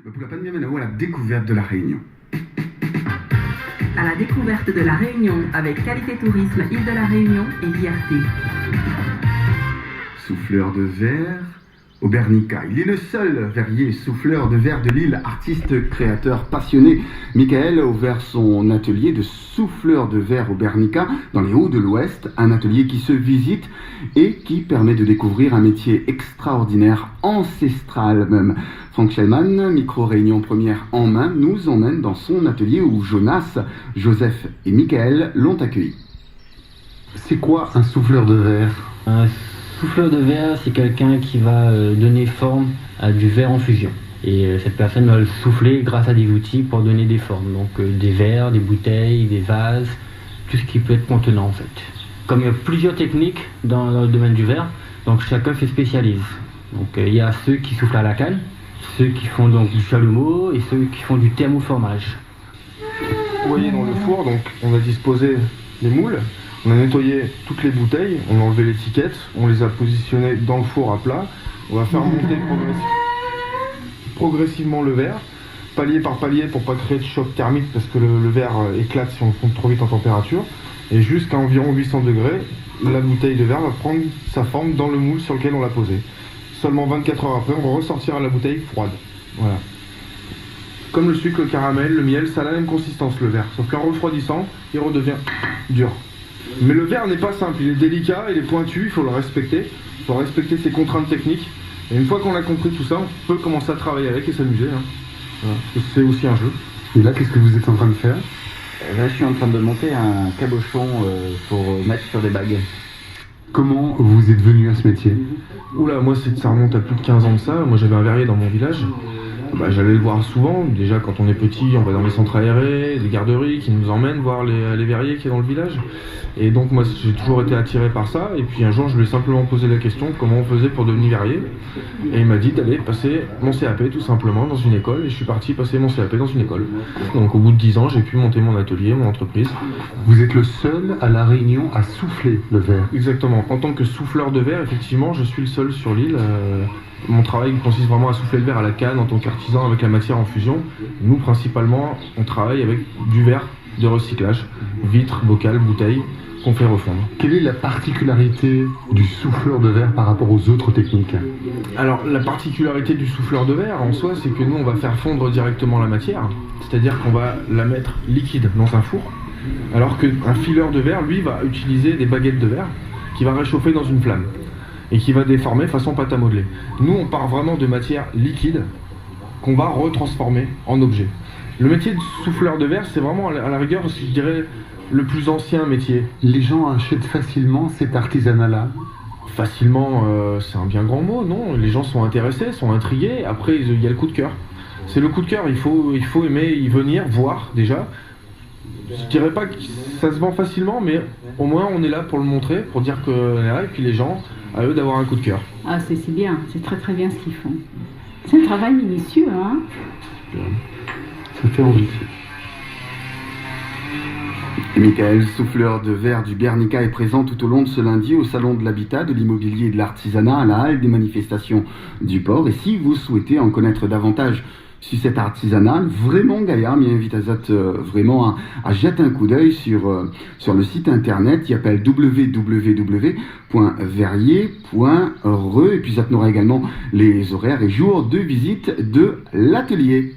Pour la pandémie, à la découverte de la Réunion. À la découverte de la Réunion avec Qualité Tourisme Île de la Réunion et l'IRT. Souffleur de verre au Bernica. Il est le seul verrier souffleur de verre de l'île, artiste, créateur, passionné. Michael a ouvert son atelier de souffleur de verre au Bernica dans les Hauts de l'Ouest, un atelier qui se visite et qui permet de découvrir un métier extraordinaire, ancestral même. Franck Schellman, micro-réunion première en main, nous emmène dans son atelier où Jonas, Joseph et Michael l'ont accueilli. C'est quoi un souffleur de verre ? Un souffleur de verre, c'est quelqu'un qui va donner forme à du verre en fusion. Et cette personne va le souffler grâce à des outils pour donner des formes. Donc des verres, des bouteilles, des vases, tout ce qui peut être contenant en fait. Comme il y a plusieurs techniques dans le domaine du verre, donc chacun se spécialise. Donc il y a ceux qui soufflent à la canne, ceux qui font donc du chalumeau et ceux qui font du thermoformage. Vous voyez dans le four, donc on a disposé les moules, on a nettoyé toutes les bouteilles, on a enlevé l'étiquette, on les a positionnées dans le four à plat. On va faire monter progressivement le verre, palier par palier pour pas créer de choc thermique parce que le verre éclate si on monte trop vite en température. Et jusqu'à environ 800 degrés, la bouteille de verre va prendre sa forme dans le moule sur lequel on l'a posé. Seulement 24 heures après, on ressortira la bouteille froide. Voilà. Comme le sucre, le caramel, le miel, ça a la même consistance le verre. Sauf qu'en refroidissant, il redevient dur. Mais le verre n'est pas simple, il est délicat, il est pointu, il faut le respecter. Il faut respecter ses contraintes techniques. Et une fois qu'on a compris tout ça, on peut commencer à travailler avec et s'amuser. Voilà. C'est aussi un jeu. Et là, qu'est-ce que vous êtes en train de faire ? Là, je suis en train de monter un cabochon pour mettre sur des bagues. Comment vous êtes venu à ce métier ? Oula, moi ça remonte à plus de 15 ans de ça. Moi j'avais un verrier dans mon village. J'allais le voir souvent. Déjà quand on est petit, on va dans les centres aérés, les garderies qui nous emmènent voir les verriers qui est dans le village. Et donc moi j'ai toujours été attiré par ça. Et puis un jour je lui ai simplement posé la question comment on faisait pour devenir verrier. Et il m'a dit d'aller passer mon CAP tout simplement dans une école. Et je suis parti passer mon CAP dans une école. Donc au bout de 10 ans j'ai pu monter mon atelier, mon entreprise. Vous êtes le seul à La Réunion à souffler le verre. Exactement. En tant que souffleur de verre, effectivement, je suis le seul sur l'île. Mon travail consiste vraiment à souffler le verre à la canne en tant qu'artisan avec la matière en fusion. Nous, principalement, on travaille avec du verre de recyclage, vitres, bocal, bouteilles, qu'on fait refondre. Quelle est la particularité du souffleur de verre par rapport aux autres techniques ? Alors, la particularité du souffleur de verre, en soi, c'est que nous, on va faire fondre directement la matière. C'est-à-dire qu'on va la mettre liquide dans un four. Alors qu'un fileur de verre, lui, va utiliser des baguettes de verre qui va réchauffer dans une flamme et qui va déformer façon pâte à modeler. Nous, on part vraiment de matière liquide qu'on va retransformer en objet. Le métier de souffleur de verre, c'est vraiment, à la rigueur, je dirais, le plus ancien métier. Les gens achètent facilement cet artisanat-là ? Facilement, c'est un bien grand mot, non ? Les gens sont intéressés, sont intrigués. Après, il y a le coup de cœur. C'est le coup de cœur, il faut aimer y venir, voir déjà. Je dirais pas que ça se vend facilement, mais au moins on est là pour le montrer, pour dire qu'on est là, et puis les gens, à eux d'avoir un coup de cœur. Ah, c'est bien, c'est très très bien ce qu'ils font. C'est un travail minutieux, hein. Ça fait envie. Et Michael, souffleur de verre du Bernica, est présent tout au long de ce lundi au Salon de l'Habitat, de l'Immobilier et de l'Artisanat à la Halle des Manifestations du Port. Et si vous souhaitez en connaître davantage sur cet artisanat, vraiment gaillard, m'y invite vraiment à jeter un coup d'œil sur le site internet qui appelle www.verrier.re et puis ça tenera également les horaires et jours de visite de l'atelier.